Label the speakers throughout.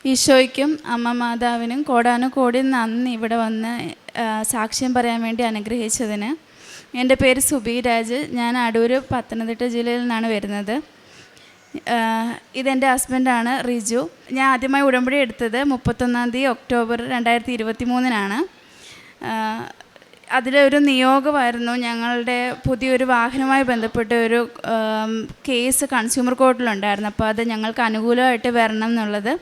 Speaker 1: ഈശോയ്ക്കും അമ്മ മാതാവിനും കോടാനുകോടി നന്ദി ഇവിടെ വന്ന് സാക്ഷ്യം പറയാൻ വേണ്ടി അനുഗ്രഹിച്ചതിന്. എൻ്റെ പേര് സുബി രാജ്. ഞാൻ അടൂർ പത്തനംതിട്ട ജില്ലയിൽ നിന്നാണ് വരുന്നത്. ഇതെൻ്റെ ഹസ്ബൻഡാണ് റിജു. ഞാൻ ആദ്യമായി ഉടമ്പടി എടുത്തത് 31 ഒക്ടോബർ 2023 അതിലൊരു നിയോഗമായിരുന്നു. ഞങ്ങളുടെ പുതിയൊരു വാഹനവുമായി ബന്ധപ്പെട്ട ഒരു കേസ് കൺസ്യൂമർ കോർട്ടിലുണ്ടായിരുന്നു. അപ്പോൾ അത് ഞങ്ങൾക്ക് അനുകൂലമായിട്ട് വരണം എന്നുള്ളത്.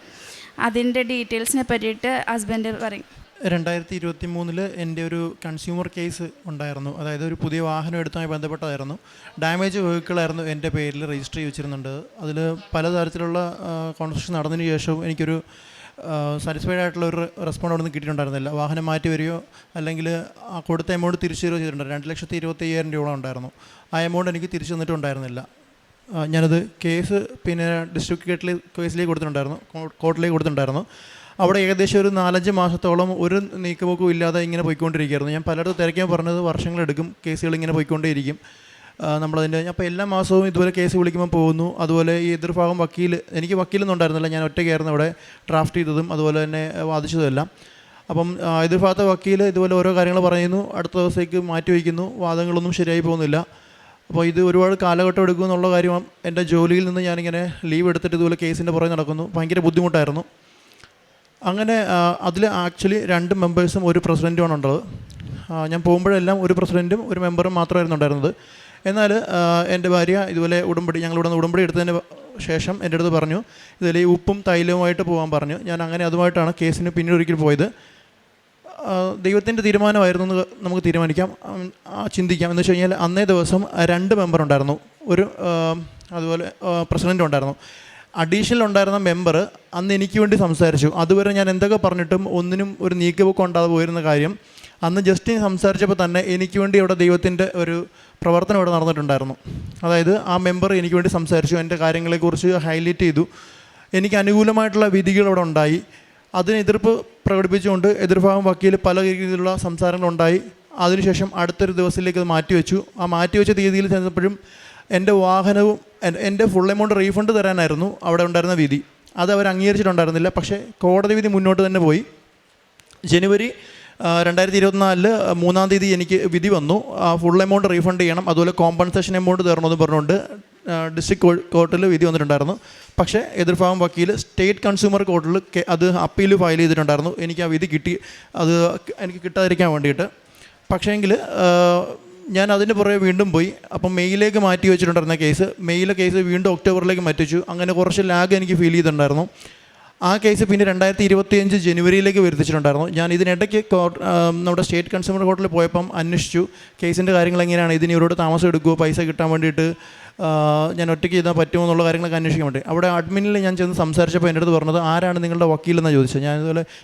Speaker 1: അതിൻ്റെ ഡീറ്റെയിൽസിനെ പറ്റിയിട്ട് ഹസ്ബൻഡ് പറയും.
Speaker 2: 2023 എൻ്റെ ഒരു കൺസ്യൂമർ കേസ് ഉണ്ടായിരുന്നു. അതായത് ഒരു പുതിയ വാഹനം എടുത്തുമായി ബന്ധപ്പെട്ടതായിരുന്നു. ഡാമേജ് വെഹിക്കിളായിരുന്നു എൻ്റെ പേരിൽ രജിസ്റ്റർ ചെയ്ത് വെച്ചിരുന്നുണ്ട്. അതിൽ പലതരത്തിലുള്ള കോൺവെർസേഷൻ നടന്നതിന് ശേഷവും എനിക്കൊരു സാറ്റിസ്ഫൈഡ് ആയിട്ടുള്ള ഒരു റെസ്പോണ്ട് അവിടെ നിന്ന് കിട്ടിയിട്ടുണ്ടായിരുന്നില്ല. വാഹനം മാറ്റി വരികയോ അല്ലെങ്കിൽ കൊടുത്ത എമൗണ്ട് തിരിച്ചു തരികയോ ചെയ്തിട്ടുണ്ട്. 2,25,000 രൂപ ഉണ്ടായിരുന്നു. ആ എമൗണ്ട് എനിക്ക് തിരിച്ചു തന്നിട്ടുണ്ടായിരുന്നില്ല. ഞാനത് കേസ് പിന്നെ ഡിസ്ട്രിക്ട് കേസിലേക്ക് കൊടുത്തിട്ടുണ്ടായിരുന്നു, കോർട്ടിലേക്ക് കൊടുത്തിട്ടുണ്ടായിരുന്നു. അവിടെ ഏകദേശം ഒരു 4-5 മാസത്തോളം ഒരു നീക്കുപോക്കും ഇല്ലാതെ ഇങ്ങനെ പോയിക്കൊണ്ടിരിക്കുകയായിരുന്നു. ഞാൻ പലയിടത്തും തിരക്കാൻ പറഞ്ഞത് വർഷങ്ങളെടുക്കും, കേസുകൾ ഇങ്ങനെ പോയിക്കൊണ്ടേയിരിക്കും നമ്മളതിൻ്റെ. അപ്പോൾ എല്ലാ മാസവും ഇതുപോലെ കേസ് വിളിക്കുമ്പോൾ പോകുന്നു. അതുപോലെ ഈ എതിർഭാഗം എനിക്ക് വക്കീലൊന്നും ഉണ്ടായിരുന്നില്ല. ഞാൻ ഒറ്റയ്ക്കായിരുന്നു അവിടെ ഡ്രാഫ്റ്റ് ചെയ്തതും അതുപോലെ തന്നെ വാദിച്ചതുമെല്ലാം. അപ്പം എതിർഭാഗത്തെ വക്കീൽ ഇതുപോലെ ഓരോ കാര്യങ്ങൾ പറയുന്നു, അടുത്ത ദിവസത്തേക്ക് മാറ്റി വയ്ക്കുന്നു, വാദങ്ങളൊന്നും ശരിയായി പോകുന്നില്ല. അപ്പോൾ ഇത് ഒരുപാട് കാലഘട്ടം എടുക്കുമെന്നുള്ള കാര്യം എൻ്റെ ജോലിയിൽ നിന്ന് ഞാനിങ്ങനെ ലീവ് എടുത്തിട്ട് ഇതുപോലെ കേസിൻ്റെ പുറകെ നടക്കുന്നു. ഭയങ്കര ബുദ്ധിമുട്ടായിരുന്നു. അങ്ങനെ അതിൽ ആക്ച്വലി 2 മെമ്പേഴ്സും ഒരു പ്രസിഡൻറ്റുമാണ് ഉള്ളത്. ഞാൻ പോകുമ്പോഴെല്ലാം ഒരു പ്രസിഡൻറ്റും ഒരു മെമ്പറും മാത്രമായിരുന്നു ഉണ്ടായിരുന്നത്. എന്നാൽ എൻ്റെ ഭാര്യ ഇതുപോലെ ഞങ്ങളിവിടെ നിന്ന് ഉടമ്പടി എടുത്തതിന് ശേഷം എൻ്റെ അടുത്ത് പറഞ്ഞു, ഇതിൽ ഈ ഉപ്പും തൈലവുമായിട്ട് പോകാൻ പറഞ്ഞു. ഞാൻ അങ്ങനെ അതുമായിട്ടാണ് കേസിന് പിന്നീട് ഒരിക്കൽ പോയത്. ദൈവത്തിൻ്റെ തീരുമാനമായിരുന്നു എന്ന് നമുക്ക് തീരുമാനിക്കാം, ചിന്തിക്കാം. എന്ന് വെച്ച് കഴിഞ്ഞാൽ അന്നേ ദിവസം 2 മെമ്പർ ഉണ്ടായിരുന്നു, അതുപോലെ പ്രസിഡൻ്റ് ഉണ്ടായിരുന്നു. അഡീഷണൽ ഉണ്ടായിരുന്ന മെമ്പർ അന്ന് എനിക്ക് വേണ്ടി സംസാരിച്ചു. അതുവരെ ഞാൻ എന്തൊക്കെ പറഞ്ഞിട്ടും ഒന്നിനും ഒരു നീക്കുപോക്കം ഉണ്ടാകാതെ പോയിരുന്ന കാര്യം അന്ന് ജസ്റ്റ് സംസാരിച്ചപ്പോൾ തന്നെ എനിക്ക് വേണ്ടി അവിടെ ദൈവത്തിൻ്റെ ഒരു പ്രവർത്തനം ഇവിടെ നടന്നിട്ടുണ്ടായിരുന്നു. അതായത് ആ മെമ്പർ എനിക്ക് വേണ്ടി സംസാരിച്ചു, എൻ്റെ കാര്യങ്ങളെക്കുറിച്ച് ഹൈലൈറ്റ് ചെയ്തു. എനിക്ക് അനുകൂലമായിട്ടുള്ള വിധികൾ അവിടെ ഉണ്ടായി. അതിന് എതിർപ്പ് പ്രകടിപ്പിച്ചുകൊണ്ട് എതിർഭാഗം വക്കീൽ പല രീതിയിലുള്ള സംസാരങ്ങളുണ്ടായി. അതിനുശേഷം അടുത്തൊരു ദിവസത്തിലേക്ക് അത് മാറ്റിവെച്ചു. ആ മാറ്റിവെച്ച തീയതിയിൽ ചെന്നപ്പോഴും എൻ്റെ വാഹനവും എൻ്റെ ഫുൾ എമൗണ്ട് റീഫണ്ട് തരാനായിരുന്നു അവിടെ ഉണ്ടായിരുന്ന വിധി. അത് അവർ അംഗീകരിച്ചിട്ടുണ്ടായിരുന്നില്ല. പക്ഷേ കോടതി വിധി മുന്നോട്ട് തന്നെ പോയി. ജനുവരി 2024 3-ാം തീയതി എനിക്ക് വിധി വന്നു. ഫുൾ എമൗണ്ട് റീഫണ്ട് ചെയ്യണം, അതുപോലെ കോമ്പൻസേഷൻ എമൗണ്ട് തരണമെന്ന് പറഞ്ഞുകൊണ്ട് ഡിസ്ട്രിക്ട് കോർട്ടിൽ വിധി വന്നിട്ടുണ്ടായിരുന്നു. പക്ഷേ എതിർഭാഗം വക്കീൽ സ്റ്റേറ്റ് കൺസ്യൂമർ കോർട്ടിൽ അത് അപ്പീൽ ഫയൽ ചെയ്തിട്ടുണ്ടായിരുന്നു. എനിക്ക് ആ വിധി എനിക്ക് കിട്ടാതിരിക്കാൻ വേണ്ടിയിട്ട്. പക്ഷേങ്കിൽ ഞാൻ അതിന് പുറകെ വീണ്ടും പോയി. അപ്പം മെയ്യിലേക്ക് മാറ്റി വെച്ചിട്ടുണ്ടായിരുന്ന മെയ്യിലെ കേസ് വീണ്ടും ഒക്ടോബറിലേക്ക് മാറ്റിവെച്ചു. അങ്ങനെ കുറച്ച് ലാഗ് എനിക്ക് ഫീൽ ചെയ്തിട്ടുണ്ടായിരുന്നു. ആ കേസ് പിന്നെ 2025 ജനുവരിയിലേക്ക് വരുത്തിച്ചിട്ടുണ്ടായിരുന്നു. ഞാൻ ഇതിനിടയ്ക്ക് നമ്മുടെ സ്റ്റേറ്റ് കൺസ്യൂമർ കോർട്ടിൽ പോയപ്പം അന്വേഷിച്ചു കേസിൻ്റെ കാര്യങ്ങൾ എങ്ങനെയാണ്, ഇതിന് ഇവരോട് താമസം എടുക്കുമോ, പൈസ കിട്ടാൻ വേണ്ടിയിട്ട് ഞാൻ ഒറ്റയ്ക്ക് ചെയ്താൽ പറ്റുമോ എന്നുള്ള കാര്യങ്ങളൊക്കെ അന്വേഷിക്കാൻ വേണ്ടി. അവിടെ അഡ്മിനിൽ ഞാൻ ചെന്ന് സംസാരിച്ചപ്പോൾ എൻ്റെ അടുത്ത് പറഞ്ഞത്, ആരാണ് നിങ്ങളുടെ വക്കീലെന്നാണ് ചോദിച്ചത്.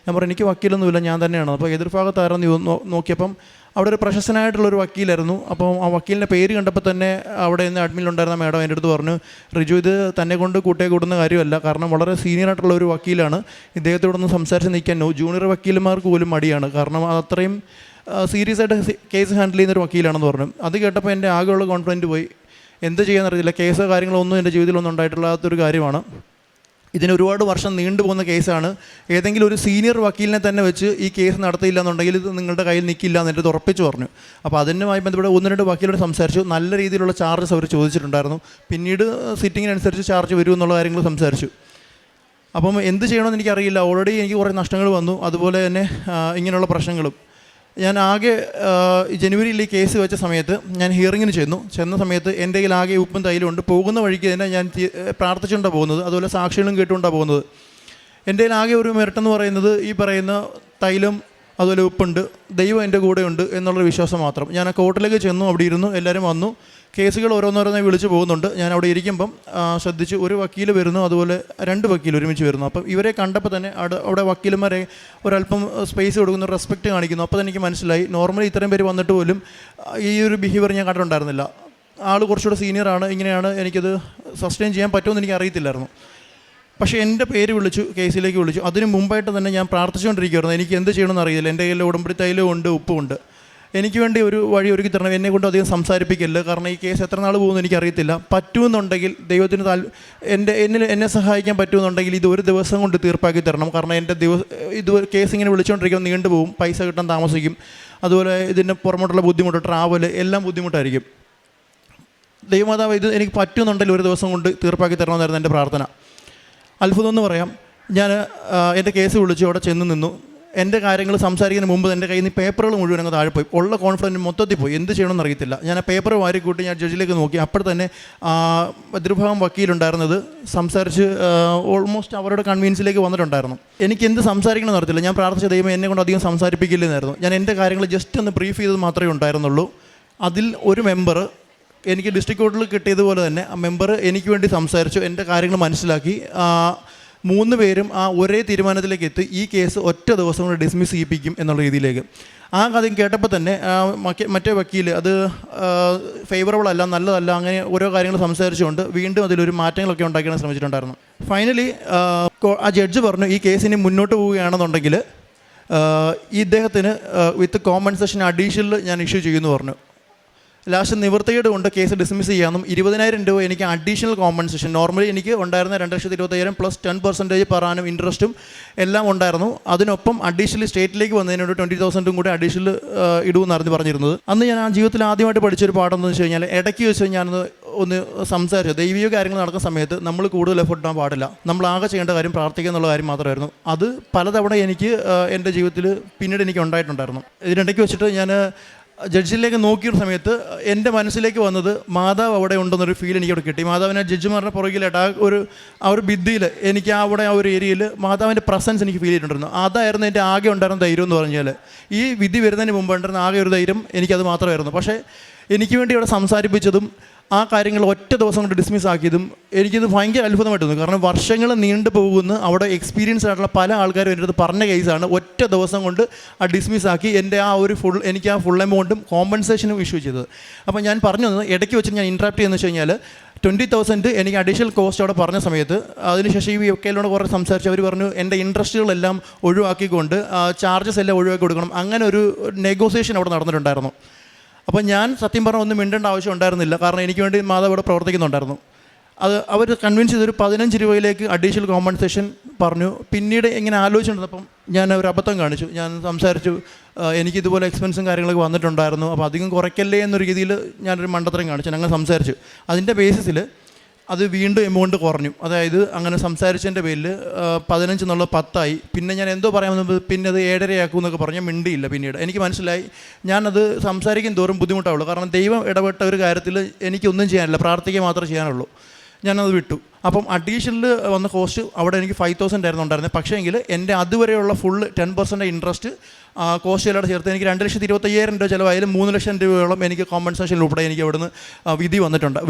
Speaker 2: ഞാൻ പറഞ്ഞു എനിക്ക് വക്കീലൊന്നുമില്ല, ഞാൻ തന്നെയാണ്. അപ്പോൾ എതിർഭാഗത്ത് ആരെന്ന് നോക്കിയപ്പം അവിടെ ഒരു പ്രശസ്തനായിട്ടുള്ളൊരു വക്കീലായിരുന്നു. അപ്പം ആ വക്കീലിൻ്റെ പേര് കണ്ടപ്പോൾ തന്നെ അവിടെ നിന്ന് അഡ്മിനിലുണ്ടായിരുന്ന മേഡം എൻ്റെ അടുത്ത് പറഞ്ഞു, റിജു ഇത് തന്നെ കൊണ്ട് കൂടുന്ന കാര്യമല്ല, കാരണം വളരെ സീനിയറായിട്ടുള്ള ഒരു വക്കീലാണ്. ഇദ്ദേഹത്തോടൊന്ന് സംസാരിച്ച് നിൽക്കാൻ ജൂനിയർ വക്കീലന്മാർക്ക് പോലും മടിയാണ്, കാരണം അത്രയും സീരിയസ് ആയിട്ട് കേസ് ഹാൻഡിൽ ചെയ്യുന്നൊരു വക്കീലാണെന്ന് പറഞ്ഞു. അത് കേട്ടപ്പോൾ എൻ്റെ ആകെയുള്ള കോൺഫിഡൻറ്റ് പോയി. എന്ത് ചെയ്യാമെന്നറിയില്ല. കേസോ കാര്യങ്ങളൊന്നും എൻ്റെ ജീവിതത്തിലൊന്നും ഉണ്ടായിട്ടില്ലാത്തൊരു കാര്യമാണ്. ഇതിന് ഒരുപാട് വർഷം നീണ്ടുപോകുന്ന കേസാണ്. ഏതെങ്കിലും ഒരു സീനിയർ വക്കീലിനെ തന്നെ വെച്ച് ഈ കേസ് നടത്തിയില്ല എന്നുണ്ടെങ്കിൽ ഇത് നിങ്ങളുടെ കയ്യിൽ നിൽക്കില്ല എന്നെൻ്റെ ഉറപ്പിച്ച് പറഞ്ഞു. അപ്പോൾ അതിനുമായി ബന്ധപ്പെട്ട് 1-2 വക്കീലോട് സംസാരിച്ചു. നല്ല രീതിയിലുള്ള ചാർജസ് അവർ ചോദിച്ചിട്ടുണ്ടായിരുന്നു. പിന്നീട് സിറ്റിങ്ങിനനുസരിച്ച് ചാർജ് വരുമെന്നുള്ള കാര്യങ്ങൾ സംസാരിച്ചു. അപ്പം എന്ത് ചെയ്യണമെന്ന് എനിക്കറിയില്ല. ഓൾറെഡി എനിക്ക് കുറേ നഷ്ടങ്ങൾ വന്നു, അതുപോലെ തന്നെ ഇങ്ങനെയുള്ള പ്രശ്നങ്ങളും. ഞാൻ ആകെ ജനുവരിയിൽ ഈ കേസ് വെച്ച സമയത്ത് ഞാൻ ഹിയറിങ്ങിന് ചെന്ന സമയത്ത് എൻ്റെ കയ്യിൽ ആകെ ഉപ്പും തൈലും ഉണ്ട്. പോകുന്ന വഴിക്ക് തന്നെ ഞാൻ പ്രാർത്ഥിച്ചുകൊണ്ടാണ് പോകുന്നത്, അതുപോലെ സാക്ഷികളും കേട്ടുകൊണ്ടാണ് പോകുന്നത്. എൻ്റെ കയ്യിൽ ആകെ ഒരു മെറിട്ടെന്ന് പറയുന്നത് ഈ പറയുന്ന തൈലം അതുപോലെ ഉപ്പുണ്ട്, ദൈവം എൻ്റെ കൂടെ ഉണ്ട് എന്നുള്ളൊരു വിശ്വാസം മാത്രം. ഞാൻ ആ കോർട്ടിലേക്ക് ചെന്നു, അവിടെ ഇരുന്നു, എല്ലാവരും വന്നു. കേസുകൾ ഓരോന്നോരോന്നായി വിളിച്ച് പോകുന്നുണ്ട്. ഞാൻ അവിടെ ഇരിക്കുമ്പം ശ്രദ്ധിച്ച് ഒരു വക്കീൽ വരുന്നു, അതുപോലെ 2 വക്കീൽ ഒരുമിച്ച് വരുന്നു. അപ്പം ഇവരെ കണ്ടപ്പോൾ തന്നെ അവിടെ വക്കീലന്മാരെ ഒരല്പം സ്പേസ് കൊടുക്കുന്നു, റെസ്പെക്റ്റ് കാണിക്കുന്നു. അപ്പോൾ തന്നെ എനിക്ക് മനസ്സിലായി, നോർമലി ഇത്രയും പേര് വന്നിട്ട് പോലും ഈ ഒരു ബിഹേവിയർ ഞാൻ കണ്ടിട്ടുണ്ടായിരുന്നില്ല. ആൾ കുറച്ചുകൂടെ സീനിയറാണ്, ഇങ്ങനെയാണ്, എനിക്കത് സസ്റ്റെയിൻ ചെയ്യാൻ പറ്റുമെന്ന് എനിക്ക് അറിയത്തില്ലായിരുന്നു. പക്ഷേ എൻ്റെ പേര് കേസിലേക്ക് വിളിച്ചു. അതിന് മുമ്പായിട്ട് തന്നെ ഞാൻ പ്രാർത്ഥിച്ചുകൊണ്ടിരിക്കുകയായിരുന്നു. എനിക്ക് എന്ത് ചെയ്യണമെന്ന് അറിയില്ല. എൻ്റെ കയ്യിൽ ഉടമ്പടി തൈലവും ഉണ്ട്, ഉപ്പും ഉണ്ട്. എനിക്ക് വേണ്ടി ഒരു വഴി ഒരുക്കി തരണം, എന്നെ കൊണ്ട് അധികം സംസാരിപ്പിക്കില്ല, കാരണം ഈ കേസ് എത്ര നാൾ പോകുമെന്ന് എനിക്കറിയത്തില്ല. പറ്റുമെന്നുണ്ടെങ്കിൽ ദൈവത്തിന് എന്നെ സഹായിക്കാൻ പറ്റുമെന്നുണ്ടെങ്കിൽ ഇത് ഒരു ദിവസം കൊണ്ട് തീർപ്പാക്കി തരണം. കാരണം എൻ്റെ ഇത് കേസ് ഇങ്ങനെ വിളിച്ചുകൊണ്ടിരിക്കുമ്പോൾ നീണ്ടുപോകും, പൈസ കിട്ടാൻ താമസിക്കും, അതുപോലെ ഇതിൻ്റെ പുറമോട്ടുള്ള ബുദ്ധിമുട്ട്, ട്രാവൽ എല്ലാം ബുദ്ധിമുട്ടായിരിക്കും. ദൈവമാതാവ് ഇത് എനിക്ക് പറ്റുമെന്നുണ്ടെങ്കിൽ ഒരു ദിവസം കൊണ്ട് തീർപ്പാക്കി തരണമെന്നായിരുന്നു എൻ്റെ പ്രാർത്ഥന. അത്ഭുതം എന്ന് പറയാം, ഞാൻ എൻ്റെ കേസ് വിളിച്ചു അവിടെ ചെന്ന് നിന്നു. എൻ്റെ കാര്യങ്ങൾ സംസാരിക്കുന്നതിന് മുമ്പ് എൻ്റെ കയ്യിൽ നിന്ന് പേപ്പറുകൾ മുഴുവൻ അങ്ങ് താഴെ പോയി. ഉള്ള കോൺഫിഡൻസ് മൊത്തത്തിൽ പോയി. എന്ത് ചെയ്യണമെന്ന് അറിയത്തില്ല. ഞാൻ ആ പേപ്പർ വാരിക്കൂട്ടി ഞാൻ ജഡ്ജിലേക്ക് നോക്കി. അപ്പോൾ തന്നെ എതിർഭാഗം വക്കീലുണ്ടായിരുന്നത് സംസാരിച്ച് ഓൾമോസ്റ്റ് അവരുടെ കൺവീൻസിലേക്ക് വന്നിട്ടുണ്ടായിരുന്നു. എനിക്ക് എന്ത് സംസാരിക്കണമെന്ന് അറിയത്തില്ല. ഞാൻ പ്രാർത്ഥിച്ച ദൈവം എന്നെ കൊണ്ട് അധികം സംസാരിപ്പിക്കില്ലെന്നായിരുന്നു. ഞാൻ എൻ്റെ കാര്യങ്ങൾ ജസ്റ്റ് ഒന്ന് ബ്രീഫ് ചെയ്തത് മാത്രമേ ഉണ്ടായിരുന്നുള്ളൂ. അതിൽ ഒരു മെമ്പർ എനിക്ക് ഡിസ്ട്രിക്ട് കോർട്ടിൽ കിട്ടിയതുപോലെ തന്നെ ആ മെമ്പർ എനിക്ക് വേണ്ടി സംസാരിച്ചു, എൻ്റെ കാര്യങ്ങൾ മനസ്സിലാക്കി. 3 പേരും ആ ഒരേ തീരുമാനത്തിലേക്ക് എത്തി, ഈ കേസ് ഒറ്റ ദിവസം കൊണ്ട് ഡിസ്മിസ് ചെയ്യിപ്പിക്കും എന്നുള്ള രീതിയിലേക്ക്. ആ കാര്യം കേട്ടപ്പോൾ തന്നെ മറ്റേ വക്കീൽ അത് ഫേവറബിൾ അല്ല, നല്ലതല്ല, അങ്ങനെ ഓരോ കാര്യങ്ങൾ സംസാരിച്ചുകൊണ്ട് വീണ്ടും അതിലൊരു മാറ്റങ്ങളൊക്കെ ഉണ്ടാക്കാൻ ശ്രമിച്ചിട്ടുണ്ടായിരുന്നു. ഫൈനലി ആ ജഡ്ജ് പറഞ്ഞു, ഈ കേസിന് മുന്നോട്ട് പോവുകയാണെന്നുണ്ടെങ്കിൽ ഇദ്ദേഹത്തിന് വിത്ത് കോമ്പൻസേഷൻ അഡീഷണൽ ഞാൻ ഇഷ്യൂ ചെയ്യുമെന്ന് പറഞ്ഞു. ലാസ്റ്റ് നിവൃത്തികേട് കൊണ്ട് കേസ് ഡിസ്മിസ് ചെയ്യാമെന്നും 20,000 രൂപ എനിക്ക് അഡീഷണൽ കോമ്പൻസേഷൻ, നോർമലി എനിക്ക് ഉണ്ടായിരുന്ന 2,25,000 പ്ലസ് 10% per annum ഇൻട്രസ്റ്റും എല്ലാം ഉണ്ടായിരുന്നു. അതിനൊപ്പം അഡീഷണൽ സ്റ്റേറ്റിലേക്ക് വന്നതിനോട് 20,000 കൂടി അഡീഷണൽ ഇടുമെന്നായിരുന്നു പറഞ്ഞിരുന്നത്. അന്ന് ഞാൻ ആ ജീവിതത്തിൽ ആദ്യമായിട്ട് പഠിച്ചൊരു പാഠം എന്ന് വെച്ച് കഴിഞ്ഞാൽ, ഇടയ്ക്ക് വെച്ച് ഒന്ന് സംസാരിച്ചു. ദൈവിക കാര്യങ്ങൾ നടക്കുന്ന സമയത്ത് നമ്മൾ കൂടുതൽ എഫർട്ട് ഇടാൻ പാടില്ല. നമ്മൾ ആകെ ചെയ്യേണ്ട കാര്യം പ്രാർത്ഥിക്കുക എന്നുള്ള കാര്യം മാത്രമായിരുന്നു. അത് പലതവണ എനിക്ക് എൻ്റെ ജീവിതത്തിൽ പിന്നീട് എനിക്ക് ഉണ്ടായിട്ടുണ്ടായിരുന്നു. ഇതിനിടയ്ക്ക് വെച്ചിട്ട് ഞാൻ ജഡ്ജിലേക്ക് നോക്കിയ സമയത്ത് എൻ്റെ മനസ്സിലേക്ക് വന്നത് മാതാവ് അവിടെ ഉണ്ടെന്നൊരു ഫീൽ എനിക്കവിടെ കിട്ടി. മാതാവിനെ ജഡ്ജിമാരുടെ പുറകിലായിട്ട് ആ ഒരു ഭിത്തിയിൽ എനിക്ക് അവിടെ ആ ഒരു ഏരിയയിൽ മാതാവിൻ്റെ പ്രസൻസ് എനിക്ക് ഫീൽ ചെയ്തിട്ടുണ്ടായിരുന്നു. അതായിരുന്നു എൻ്റെ ആകെ ഉണ്ടായിരുന്ന ധൈര്യം എന്ന് പറഞ്ഞാൽ. ഈ വിധി വരുന്നതിന് മുമ്പ് ഉണ്ടായിരുന്ന ആകെ ഒരു ധൈര്യം എനിക്കത് മാത്രമായിരുന്നു. പക്ഷേ എനിക്ക് വേണ്ടി അവിടെ സംസാരിപ്പിച്ചതും ആ കാര്യങ്ങൾ ഒറ്റ ദിവസം കൊണ്ട് ഡിസ്മിസ് ആക്കിയതും എനിക്കിത് ഭയങ്കര അത്ഭുതമായിട്ട് തോന്നി. കാരണം വർഷങ്ങൾ നീണ്ടു പോകുന്ന അവിടെ എക്സ്പീരിയൻസ് ആയിട്ടുള്ള പല ആൾക്കാരും എൻ്റെ അടുത്ത് പറഞ്ഞ കേസാണ് ഒറ്റ ദിവസം കൊണ്ട് ആ ഡിസ്മിസ് ആക്കി എൻ്റെ എനിക്ക് ആ ഫുൾ എമൗണ്ടും കോമ്പൻസേഷനും ഇഷ്യൂ ചെയ്തത്. അപ്പോൾ ഞാൻ പറഞ്ഞു തന്നത് ഇടയ്ക്ക് വെച്ച് ഞാൻ ഇൻട്രാക്ട് ചെയ്യുന്നത് വെച്ച് കഴിഞ്ഞാൽ 20,000 എനിക്ക് അഡീഷണൽ കോസ്റ്റ് അവിടെ പറഞ്ഞ സമയത്ത്, അതിനുശേഷം ഈ വക്കീലിനോട് കുറേ സംസാരിച്ച് അവർ പറഞ്ഞു എൻ്റെ ഇൻട്രസ്റ്റുകളെല്ലാം ഒഴിവാക്കിക്കൊണ്ട് ചാർജസ് എല്ലാം ഒഴിവാക്കി കൊടുക്കണം. അങ്ങനെ ഒരു നെഗോസിയേഷൻ അവിടെ നടന്നിട്ടുണ്ടായിരുന്നു. അപ്പോൾ ഞാൻ സത്യം പറഞ്ഞാൽ ഒന്നും മിണ്ടേണ്ട ആവശ്യം ഉണ്ടായിരുന്നില്ല, കാരണം എനിക്ക് വേണ്ടി മാതാവ് ഇവിടെ പ്രവർത്തിക്കുന്നുണ്ടായിരുന്നു. അവർ കൺവിൻസ് ചെയ്തൊരു 15 രൂപയിലേക്ക് അഡീഷണൽ കോമ്പൻസേഷൻ പറഞ്ഞു. പിന്നീട് ഇങ്ങനെ ആലോചിച്ചിട്ടുണ്ടപ്പം ഞാൻ ഒരു അബദ്ധം കാണിച്ചു. ഞാൻ സംസാരിച്ചു, എനിക്കിതുപോലെ എക്സ്പെൻസും കാര്യങ്ങളൊക്കെ വന്നിട്ടുണ്ടായിരുന്നു, അപ്പോൾ അധികം കുറയ്ക്കല്ലേ എന്നൊരു രീതിയിൽ ഞാനൊരു മണ്ടത്തരം കാണിച്ചു. ഞങ്ങൾ സംസാരിച്ചു. അതിൻ്റെ ബേസിസിൽ അത് വീണ്ടും എമൗണ്ട് കുറഞ്ഞു. അതായത് അങ്ങനെ സംസാരിച്ചതിൻ്റെ പേരിൽ 15 എന്നുള്ള 10 പിന്നെ ഞാൻ എന്തോ പറയാമെന്ന് പിന്നെ അത് 7.5 എന്നൊക്കെ പറഞ്ഞാൽ മിണ്ടിയില്ല. പിന്നീട് എനിക്ക് മനസ്സിലായി ഞാനത് സംസാരിക്കും തോറും ബുദ്ധിമുട്ടാവുള്ളൂ. കാരണം ദൈവം ഇടപെട്ട ഒരു കാര്യത്തിൽ എനിക്കൊന്നും ചെയ്യാനില്ല, പ്രാർത്ഥിക്കുക മാത്രമേ ചെയ്യാനുള്ളൂ. ഞാനത് വിട്ടു. അപ്പം അഡീഷണൽ വന്ന കോസ്റ്റ് അവിടെ എനിക്ക് 5,000 ആയിരുന്നു ഉണ്ടായിരുന്നത്. പക്ഷേ എങ്കിൽ എൻ്റെ അതുവരെയുള്ള ഫുൾ 10% ഇൻട്രസ്റ്റ് കോസ്റ്റ് എല്ലാം ചേർത്ത് എനിക്ക് 2,25,000 രൂപ ചിലവായാലും 3 ലക്ഷം രൂപയോളം എനിക്ക് കോമ്പൻസേഷൻ ഉൾപ്പെടെ എനിക്ക് അവിടുന്ന്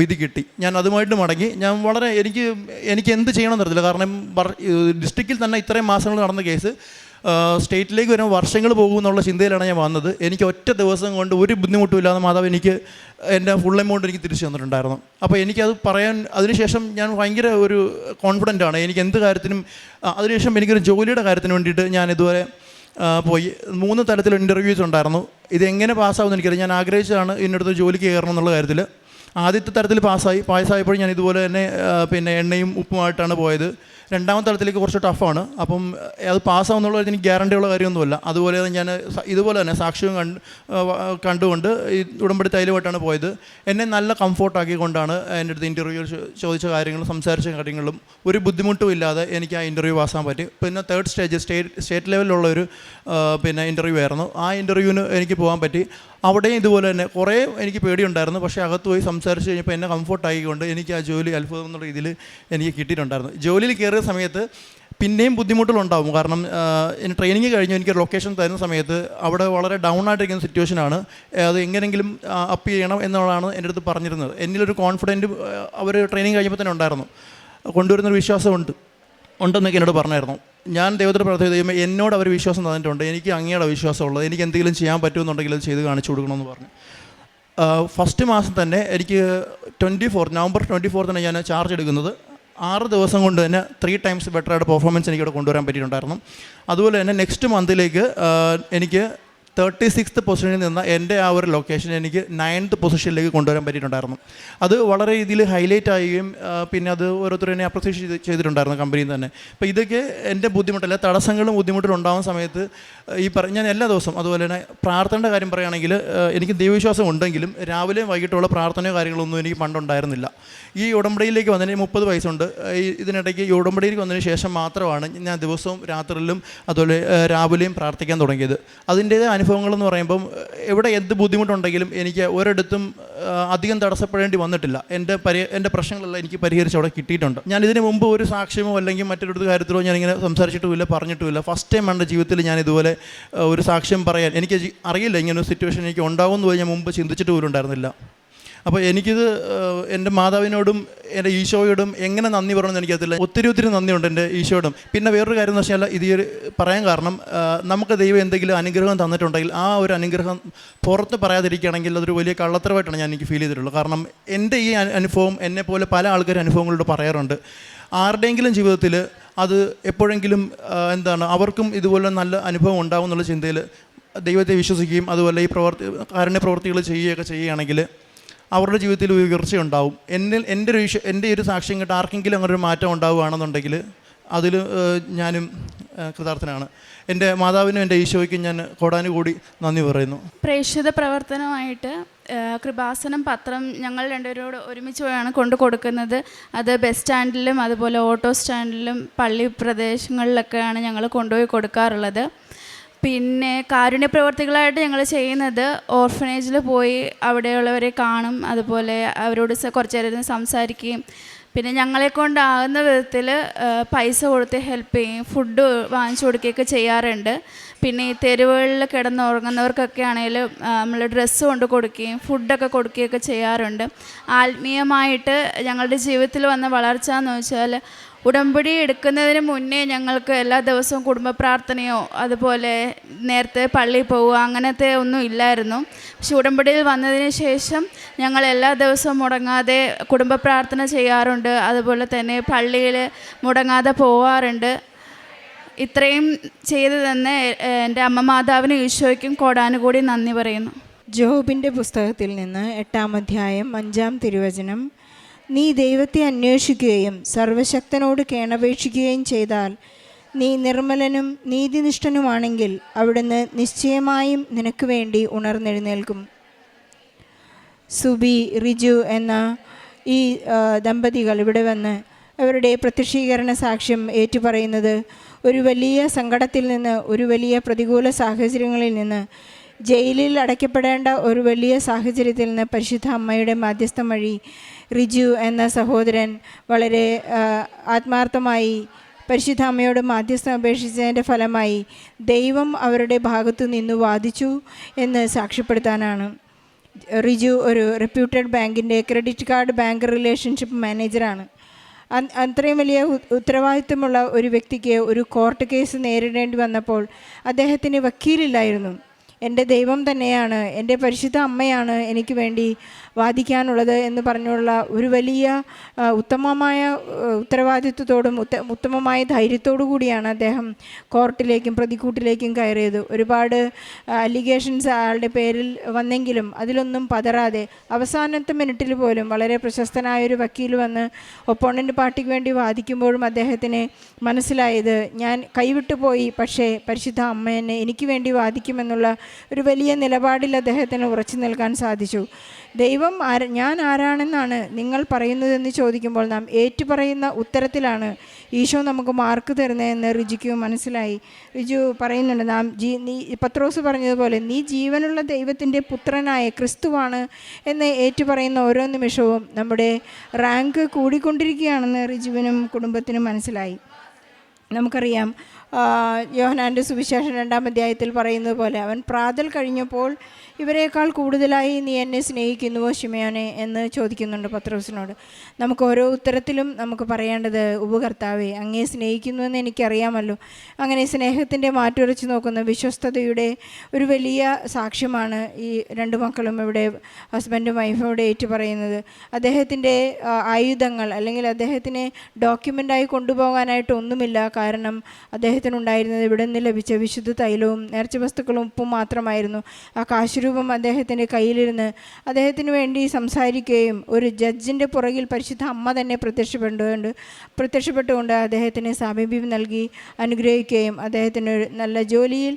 Speaker 2: വിധി കിട്ടി. ഞാൻ അതുമായിട്ട് മടങ്ങി. ഞാൻ വളരെ എനിക്ക് എന്ത് ചെയ്യണമെന്ന് അറിയില്ല. കാരണം ഡിസ്ട്രിക്റ്റിൽ തന്നെ ഇത്രയും മാസങ്ങൾ നടന്ന കേസ് സ്റ്റേറ്റിലേക്ക് വരുമ്പോൾ വർഷങ്ങൾ പോകുമെന്നുള്ള ചിന്തയിലാണ് ഞാൻ വന്നത്. എനിക്ക് ഒറ്റ ദിവസം കൊണ്ട് ഒരു ബുദ്ധിമുട്ടുമില്ലാതെ മാതാവ് എനിക്ക് എൻ്റെ ഫുൾ എമൗണ്ട് എനിക്ക് തിരിച്ചു തന്നിട്ടുണ്ടായിരുന്നു. അപ്പോൾ എനിക്കത് പറയാൻ അതിനുശേഷം ഞാൻ ഭയങ്കര ഒരു കോൺഫിഡൻ്റ് ആണ്. എനിക്ക് എന്ത് കാര്യത്തിനും അതിനുശേഷം എനിക്കൊരു ജോലിയുടെ കാര്യത്തിന് വേണ്ടിയിട്ട് ഞാൻ ഇതുവരെ പോയി 3 തരത്തിൽ ഇൻ്റർവ്യൂസ് ഉണ്ടായിരുന്നു. ഇതെങ്ങനെ പാസ്സാവുമെന്ന് എനിക്കറിയാം. ഞാൻ ആഗ്രഹിച്ചതാണ് ഇതിനടുത്ത് ജോലിക്ക് കയറണം എന്നുള്ള കാര്യത്തിൽ. ആദ്യത്തെ തരത്തിൽ പാസ്സായപ്പോൾ ഞാൻ ഇതുപോലെ തന്നെ പിന്നെ എണ്ണയും ഉപ്പുമായിട്ടാണ് പോയത്. രണ്ടാമത്തെ തലത്തിലേക്ക് കുറച്ച് ടഫാണ്. അപ്പം അത് പാസ്സാവുന്നുള്ള എനിക്ക് ഗ്യാരണ്ടിയുള്ള കാര്യമൊന്നുമില്ല. അതുപോലെ ഞാൻ ഇതുപോലെ തന്നെ സാക്ഷ്യവും കണ്ടുകൊണ്ട് ഈ ഉടമ്പടി തൈലുമായിട്ടാണ് പോയത്. എന്നെ നല്ല കംഫോർട്ടാക്കിക്കൊണ്ടാണ് എൻ്റെ അടുത്ത് ഇൻ്റർവ്യൂ ചോദിച്ച കാര്യങ്ങളും സംസാരിച്ച കാര്യങ്ങളും ഒരു ബുദ്ധിമുട്ടും ഇല്ലാതെ എനിക്ക് ആ ഇൻ്റർവ്യൂ പാസ്സാൻ പറ്റി. പിന്നെ 3rd സ്റ്റേജ് സ്റ്റേറ്റ് ലെവലിലുള്ളൊരു പിന്നെ ഇൻ്റർവ്യൂ ആയിരുന്നു. ആ ഇൻ്റർവ്യൂവിന് എനിക്ക് പോകാൻ പറ്റി. അവിടെയും ഇതുപോലെ തന്നെ കുറേ എനിക്ക് പേടിയുണ്ടായിരുന്നു. പക്ഷേ അകത്ത് പോയി സംസാരിച്ച് കഴിഞ്ഞപ്പോൾ എന്നെ കംഫോർട്ടായിക്കൊണ്ട് എനിക്ക് ആ ജോലി അത്ഭുതം എന്നുള്ള രീതിയിൽ എനിക്ക് കിട്ടിയിട്ടുണ്ടായിരുന്നു. ജോലിയിൽ കയറിയ സമയത്ത് പിന്നെയും ബുദ്ധിമുട്ടുകളുണ്ടാവും. കാരണം ട്രെയിനിങ് കഴിഞ്ഞ് എനിക്ക് ലൊക്കേഷൻ തരുന്ന സമയത്ത് അവിടെ വളരെ ഡൗൺ ആയിട്ടിരിക്കുന്ന സിറ്റുവേഷനാണ്. അത് എങ്ങനെയെങ്കിലും അപ്പ് ചെയ്യണം എന്നുള്ളതാണ് എൻ്റെ അടുത്ത് പറഞ്ഞിരുന്നത്. എന്നിലൊരു കോൺഫിഡൻറ്റ് അവർ ട്രെയിനിങ് കഴിഞ്ഞപ്പോൾ തന്നെ ഉണ്ടായിരുന്നു. കൊണ്ടുവരുന്നൊരു വിശ്വാസമുണ്ട് ഉണ്ടെന്നൊക്കെ എന്നോട് പറഞ്ഞായിരുന്നു. ഞാൻ ദൈവത്തിന് പ്രാർത്ഥന ചെയ്യുമ്പോൾ എന്നോട് അവർ വിശ്വാസം തന്നിട്ടുണ്ട്. എനിക്ക് അങ്ങയുടെ വിശ്വാസമുള്ളത്. എനിക്ക് എന്തെങ്കിലും ചെയ്യാൻ പറ്റുമെന്നുണ്ടെങ്കിൽ അത് ചെയ്ത് കാണിച്ചു കൊടുക്കണമെന്ന് പറഞ്ഞു. ഫസ്റ്റ് മാസം തന്നെ എനിക്ക് നവംബർ 24 തന്നെ ഞാൻ ചാർജ് എടുക്കുന്നത്. 6 ദിവസം കൊണ്ട് തന്നെ 3 times ബെറ്ററായിട്ട് പെർഫോമൻസ് എനിക്കിവിടെ കൊണ്ടുവരാൻ പറ്റിയിട്ടുണ്ടായിരുന്നു. അതുപോലെ തന്നെ നെക്സ്റ്റ് മന്തിലേക്ക് എനിക്ക് 36th പൊസിഷനിൽ നിന്ന് എൻ്റെ ആ ഒരു ലൊക്കേഷൻ എനിക്ക് 9th പൊസിഷനിലേക്ക് കൊണ്ടുവരാൻ പറ്റിയിട്ടുണ്ടായിരുന്നു. അത് വളരെ രീതിയിൽ ഹൈലൈറ്റ് ആവുകയും പിന്നെ അത് ഓരോരുത്തരും എന്നെ അപ്രിസിയേറ്റ് ചെയ്തിട്ടുണ്ടായിരുന്നു കമ്പനിയിൽ തന്നെ. അപ്പോൾ ഇതൊക്കെ എൻ്റെ ബുദ്ധിമുട്ടല്ല, തടസ്സങ്ങളും ബുദ്ധിമുട്ടും ഉണ്ടാകുന്ന സമയത്ത് ഞാൻ എല്ലാ ദിവസവും അതുപോലെ തന്നെ പ്രാർത്ഥനയുടെ കാര്യം പറയുകയാണെങ്കിൽ എനിക്ക് ദൈവവിശ്വാസം ഉണ്ടെങ്കിലും രാവിലെയും വൈകിട്ടുള്ള പ്രാർത്ഥനയോ കാര്യങ്ങളൊന്നും എനിക്ക് പണ്ടുണ്ടായിരുന്നില്ല. ഈ ഉടമ്പടിയിലേക്ക് വന്നതിന് 30 വയസ്സുണ്ട്. ഇതിനിടയ്ക്ക് ഈ ഉടമ്പടിയിലേക്ക് വന്നതിന് ശേഷം മാത്രമാണ് ഞാൻ ദിവസവും രാത്രിയിലും അതുപോലെ രാവിലെയും പ്രാർത്ഥിക്കാൻ തുടങ്ങിയത്. അതിൻ്റേതായ അനുഭവങ്ങളെന്ന് പറയുമ്പം എവിടെ എന്ത് ബുദ്ധിമുട്ടുണ്ടെങ്കിലും എനിക്ക് ഒരിടത്തും അധികം തടസ്സപ്പെടേണ്ടി വന്നിട്ടില്ല. എൻ്റെ പ്രശ്നങ്ങളെല്ലാം എനിക്ക് പരിഹരിച്ച് അവിടെ കിട്ടിയിട്ടുണ്ട്. ഞാൻ ഇതിന് മുമ്പ് ഒരു സാക്ഷ്യമോ അല്ലെങ്കിൽ മറ്റൊരു കാര്യത്തിലോ ഞാനിങ്ങനെ സംസാരിച്ചിട്ടുമില്ല, പറഞ്ഞിട്ടുമില്ല. ഫസ്റ്റ് ടൈം എൻ്റെ ജീവിതത്തിൽ ഞാൻ ഇതുപോലെ ഒരു സാക്ഷ്യം പറയാൻ എനിക്ക് അറിയില്ല. ഇങ്ങനൊരു സിറ്റുവേഷൻ എനിക്ക് ഉണ്ടാവുമെന്ന് പോലും ഞാൻ മുമ്പ് ചിന്തിച്ചിട്ട് പോലും ഉണ്ടായിരുന്നില്ല. അപ്പോൾ എനിക്കിത് എൻ്റെ മാതാവിനോടും എൻ്റെ ഈശോയോടും എങ്ങനെ നന്ദി പറയണമെന്ന് എനിക്കറിയില്ല. ഒത്തിരി നന്ദിയുണ്ട് എൻ്റെ ഈശോയോടും. പിന്നെ വേറൊരു കാര്യം എന്ന് വെച്ചാൽ ഇത് പറയാൻ കാരണം നമുക്ക് ദൈവം എന്തെങ്കിലും അനുഗ്രഹം തന്നിട്ടുണ്ടെങ്കിൽ ആ ഒരു അനുഗ്രഹം പുറത്ത് പറയാതിരിക്കുകയാണെങ്കിൽ അതൊരു വലിയ കള്ളത്തരമായിട്ടാണ് എനിക്ക് ഫീൽ ചെയ്തിട്ടുള്ളത്. കാരണം എൻ്റെ ഈ അനുഭവം എന്നെപ്പോലെ പല ആൾക്കാർ അനുഭവങ്ങളോട് പറയാറുണ്ട്. ആരുടെയെങ്കിലും ജീവിതത്തിൽ അത് എപ്പോഴെങ്കിലും അവർക്കും ഇതുപോലെ നല്ല അനുഭവം ഉണ്ടാകും എന്നുള്ള ചിന്തയിൽ ദൈവത്തെ വിശ്വസിക്കുകയും അതുപോലെ ഈ കാരുണ്യ പ്രവർത്തികൾ ചെയ്യുകയാണെങ്കിൽ അവരുടെ ജീവിതത്തിൽ ഒരു ഉയർച്ചയുണ്ടാവും. എൻ്റെ ഒരു സാക്ഷ്യം കേട്ട് ആർക്കെങ്കിലും അങ്ങനെ ഒരു മാറ്റം ഉണ്ടാവുകയാണെന്നുണ്ടെങ്കിൽ അതിൽ ഞാനും കൃതാർത്ഥനാണ്. എൻ്റെ മാതാവിനും എൻ്റെ ഈശോയ്ക്കും ഞാൻ കോടാനുകൂടി നന്ദി പറയുന്നു.
Speaker 1: പ്രേക്ഷിത പ്രവർത്തനമായിട്ട് കൃപാസനം പത്രം ഞങ്ങൾ രണ്ടുപേരോട് ഒരുമിച്ച് പോയാണ് കൊണ്ടു കൊടുക്കുന്നത്. അത് ബസ് സ്റ്റാൻഡിലും അതുപോലെ ഓട്ടോ സ്റ്റാൻഡിലും പള്ളി പ്രദേശങ്ങളിലൊക്കെയാണ് ഞങ്ങൾ കൊണ്ടുപോയി കൊടുക്കാറുള്ളത്. പിന്നെ കാരുണ്യ പ്രവർത്തികളായിട്ട് ഞങ്ങൾ ചെയ്യുന്നത് ഓർഫനേജിൽ പോയി അവിടെയുള്ളവരെ കാണും, അതുപോലെ അവരോട് കുറച്ച് നേരം സംസാരിക്കുകയും പിന്നെ ഞങ്ങളെക്കൊണ്ടാകുന്ന വിധത്തിൽ പൈസ കൊടുത്ത് ഹെൽപ്പ് ചെയ്യും, ഫുഡ് വാങ്ങിച്ചു കൊടുക്കുകയൊക്കെ ചെയ്യാറുണ്ട്. പിന്നെ ഈ തെരുവുകളിൽ കിടന്നുറങ്ങുന്നവർക്കൊക്കെ ആണെങ്കിലും നമ്മൾ ഡ്രസ്സ് കൊണ്ട് കൊടുക്കുകയും ഫുഡൊക്കെ കൊടുക്കുകയൊക്കെ ചെയ്യാറുണ്ട്. ആത്മീയമായിട്ട് ഞങ്ങളുടെ ജീവിതത്തിൽ വന്ന വളർച്ച എന്ന് വെച്ചാൽ ഉടമ്പടി എടുക്കുന്നതിന് മുന്നേ ഞങ്ങൾക്ക് എല്ലാ ദിവസവും കുടുംബ പ്രാർത്ഥനയോ അതുപോലെ നേരത്തെ പള്ളിയിൽ പോവുക അങ്ങനത്തെ ഒന്നും ഇല്ലായിരുന്നു. പക്ഷെ ഉടമ്പടിയിൽ വന്നതിന് ശേഷം ഞങ്ങൾ എല്ലാ ദിവസവും മുടങ്ങാതെ കുടുംബ പ്രാർത്ഥന ചെയ്യാറുണ്ട്, അതുപോലെ തന്നെ പള്ളിയിൽ മുടങ്ങാതെ പോവാറുണ്ട്. ഇത്രയും ചെയ്തു തന്നെ എൻ്റെ അമ്മ മാതാവിനും ഈശോയ്ക്കും കോടാനുകൂടി നന്ദി പറയുന്നു.
Speaker 3: ജോബിൻ്റെ പുസ്തകത്തിൽ നിന്ന് 8-ാം അധ്യായം 5-ാം തിരുവചനം. നീ ദൈവത്തെ അന്വേഷിക്കുകയും സർവശക്തനോട് കേണപേക്ഷിക്കുകയും ചെയ്താൽ നീ നിർമ്മലനും നീതിനിഷ്ഠനുമാണെങ്കിൽ അവിടുന്ന് നിശ്ചയമായും നിനക്ക് വേണ്ടി ഉണർന്നെഴുന്നേൽക്കും. സുബി, റിജു എന്ന ഈ ദമ്പതികൾ ഇവിടെ വന്ന് അവരുടെ പ്രത്യക്ഷീകരണ സാക്ഷ്യം ഏറ്റുപറയുന്നത് ഒരു വലിയ സങ്കടത്തിൽ നിന്ന്, ഒരു വലിയ പ്രതികൂല സാഹചര്യങ്ങളിൽ നിന്ന്, ജയിലിൽ അടയ്ക്കപ്പെടേണ്ട ഒരു വലിയ സാഹചര്യത്തിൽ നിന്ന് പരിശുദ്ധ അമ്മയുടെ മാധ്യസ്ഥം വഴി റിജു എന്ന സഹോദരൻ വളരെ ആത്മാർത്ഥമായി പരിശുദ്ധ അമ്മയോട് മാധ്യസ്ഥം അപേക്ഷിച്ചതിൻ്റെ ഫലമായി ദൈവം അവരുടെ ഭാഗത്തു നിന്ന് വാദിച്ചു എന്ന് സാക്ഷ്യപ്പെടുത്താനാണ്. റിജു ഒരു റെപ്യൂട്ടഡ് ബാങ്കിൻ്റെ ക്രെഡിറ്റ് കാർഡ് ബാങ്ക് റിലേഷൻഷിപ്പ് മാനേജറാണ്. അത്രയും വലിയ ഉത്തരവാദിത്വമുള്ള ഒരു വ്യക്തിക്ക് ഒരു കോർട്ട് കേസ് നേരിടേണ്ടി വന്നപ്പോൾ അദ്ദേഹത്തിന് വക്കീലില്ലായിരുന്നു. എൻ്റെ ദൈവം തന്നെയാണ്, എൻ്റെ പരിശുദ്ധ അമ്മയാണ് എനിക്ക് വേണ്ടി വാദിക്കാനുള്ളത് എന്ന് പറഞ്ഞുള്ള ഒരു വലിയ ഉത്തമമായ ഉത്തരവാദിത്വത്തോടും ഉത്തമമായ ധൈര്യത്തോടു കൂടിയാണ് അദ്ദേഹം കോർട്ടിലേക്കും പ്രതിക്കൂട്ടിലേക്കും കയറിയത്. ഒരുപാട് അലിഗേഷൻസ് അയാളുടെ പേരിൽ വന്നെങ്കിലും അതിലൊന്നും പതറാതെ അവസാനത്തെ മിനിറ്റിൽ പോലും വളരെ പ്രശസ്തനായൊരു വക്കീൽ വന്ന് ഒപ്പോണൻ്റ് പാർട്ടിക്ക് വേണ്ടി വാദിക്കുമ്പോഴും അദ്ദേഹത്തിന് മനസ്സിലായത് ഞാൻ കൈവിട്ടു പോയി, പക്ഷേ പരിശുദ്ധ അമ്മ എന്നെ എനിക്ക് വേണ്ടി വാദിക്കുമെന്നുള്ള ഒരു വലിയ നിലപാടിൽ അദ്ദേഹത്തിന് ഉറച്ചു നിൽക്കാൻ സാധിച്ചു. ദൈവം ഞാൻ ആരാണെന്നാണ് നിങ്ങൾ പറയുന്നതെന്ന് ചോദിക്കുമ്പോൾ നാം ഏറ്റുപറയുന്ന ഉത്തരത്തിലാണ് ഈശോ നമുക്ക് മാർക്ക് തരുന്നതെന്ന് റിജുക്ക് മനസ്സിലായി. റിജു പറയുന്നുണ്ട്, നീ പത്രോസ് പറഞ്ഞതുപോലെ നീ ജീവനുള്ള ദൈവത്തിൻ്റെ പുത്രനായ ക്രിസ്തുവാണ് എന്ന് ഏറ്റുപറയുന്ന ഓരോ നിമിഷവും നമ്മുടെ റാങ്ക് കൂടിക്കൊണ്ടിരിക്കുകയാണെന്ന് റിജുവിനും കുടുംബത്തിനും മനസ്സിലായി. നമുക്കറിയാം, യോഹന്നാൻ്റെ സുവിശേഷം 2-ാം അധ്യായത്തിൽ പറയുന്നത് പോലെ അവൻ പ്രാതൽ കഴിഞ്ഞപ്പോൾ ഇവരെക്കാൾ കൂടുതലായി നീ എന്നെ സ്നേഹിക്കുന്നുവോ ശിമയോനെ എന്ന് ചോദിക്കുന്നുണ്ട് പത്രോസിനോട്. നമുക്ക് ഓരോ ഉത്തരത്തിലും നമുക്ക് പറയേണ്ടത് ഉപകർത്താവേ അങ്ങയെ സ്നേഹിക്കുന്നുവെന്ന് എനിക്കറിയാമല്ലോ. അങ്ങനെ സ്നേഹത്തിൻ്റെ മാറ്റുരച്ച് നോക്കുന്ന വിശ്വസ്തതയുടെ ഒരു വലിയ സാക്ഷ്യമാണ് ഈ രണ്ട് മക്കളും ഇവിടെ ഹസ്ബൻഡും വൈഫോടെ ഏറ്റു പറയുന്നത്. അദ്ദേഹത്തിൻ്റെ ആയുധങ്ങൾ അല്ലെങ്കിൽ അദ്ദേഹത്തിനെ ഡോക്യുമെൻ്റായി കൊണ്ടുപോകാനായിട്ടൊന്നുമില്ല. കാരണം അദ്ദേഹത്തിന് അദ്ദേഹത്തിനുണ്ടായിരുന്നത് ഇവിടെ നിന്ന് ലഭിച്ച വിശുദ്ധ തൈലവും നേർച്ച വസ്തുക്കളും ഉപ്പും മാത്രമായിരുന്നു. ആ കാശുരൂപം അദ്ദേഹത്തിൻ്റെ കയ്യിലിരുന്ന് അദ്ദേഹത്തിന് വേണ്ടി സംസാരിക്കുകയും ഒരു ജഡ്ജിൻ്റെ പുറകിൽ പരിശുദ്ധ അമ്മ തന്നെ പ്രത്യക്ഷപ്പെട്ടുകൊണ്ട് അദ്ദേഹത്തിന് സാമീപ്യം നൽകി അനുഗ്രഹിക്കുകയും അദ്ദേഹത്തിന് ഒരു നല്ല ജോലിയിൽ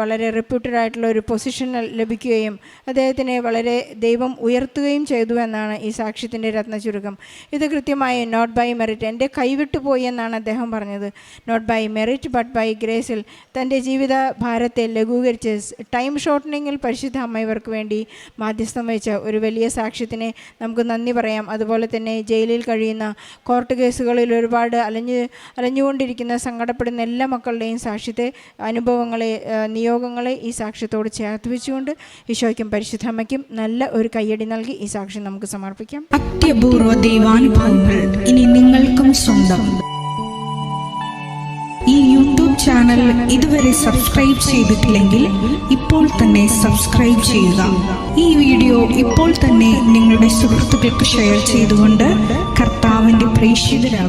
Speaker 3: വളരെ റെപ്യൂട്ടഡ് ആയിട്ടുള്ള ഒരു പൊസിഷൻ ലഭിക്കുകയും അദ്ദേഹത്തിനെ വളരെ ദൈവം ഉയർത്തുകയും ചെയ്തു എന്നാണ് ഈ സാക്ഷ്യത്തിൻ്റെ രത്നചുരുക്കം. ഇത് കൃത്യമായി നോട്ട് ബൈ മെറിറ്റ്, എൻ്റെ കൈവിട്ടു പോയി എന്നാണ് അദ്ദേഹം പറഞ്ഞത്. Not by merit but by ഗ്രേസിൽ തൻ്റെ ജീവിത ഭാരത്തെ ലഘൂകരിച്ച് ടൈം ഷോർട്ടനിങ്ങിൽ പരിശുദ്ധ അമ്മ ഇവർക്ക് വേണ്ടി മാധ്യസ്ഥം വഹിച്ച ഒരു വലിയ സാക്ഷ്യത്തിനെ നമുക്ക് നന്ദി പറയാം. അതുപോലെ തന്നെ ജയിലിൽ കഴിയുന്ന കോർട്ട് കേസുകളിൽ ഒരുപാട് അലഞ്ഞുകൊണ്ടിരിക്കുന്ന സങ്കടപ്പെടുന്ന എല്ലാ മക്കളുടെയും സാക്ഷ്യത്തെ, അനുഭവങ്ങളെ, നിയോഗങ്ങളെ ഈ സാക്ഷ്യത്തോട് ചേർത്ത് വെച്ചുകൊണ്ട് ഈശോയ്ക്കും പരിശുദ്ധ അമ്മയ്ക്കും നല്ല ഒരു കയ്യടി നൽകി ഈ സാക്ഷ്യം നമുക്ക് സമർപ്പിക്കാം.
Speaker 4: അത്യപൂർവ ദൈവാനുഭവങ്ങൾ ഇനി നിങ്ങൾക്കും സ്വന്തം. ഈ യൂട്യൂബ് ചാനൽ ഇതുവരെ സബ്സ്ക്രൈബ് ചെയ്തിട്ടില്ലെങ്കിൽ ഇപ്പോൾ തന്നെ സബ്സ്ക്രൈബ് ചെയ്യുക. ഈ വീഡിയോ ഇപ്പോൾ തന്നെ നിങ്ങളുടെ സുഹൃത്തുക്കൾക്ക് ഷെയർ ചെയ്തുകൊണ്ട് കർത്താവിൻ്റെ പ്രേക്ഷിതരാകുക.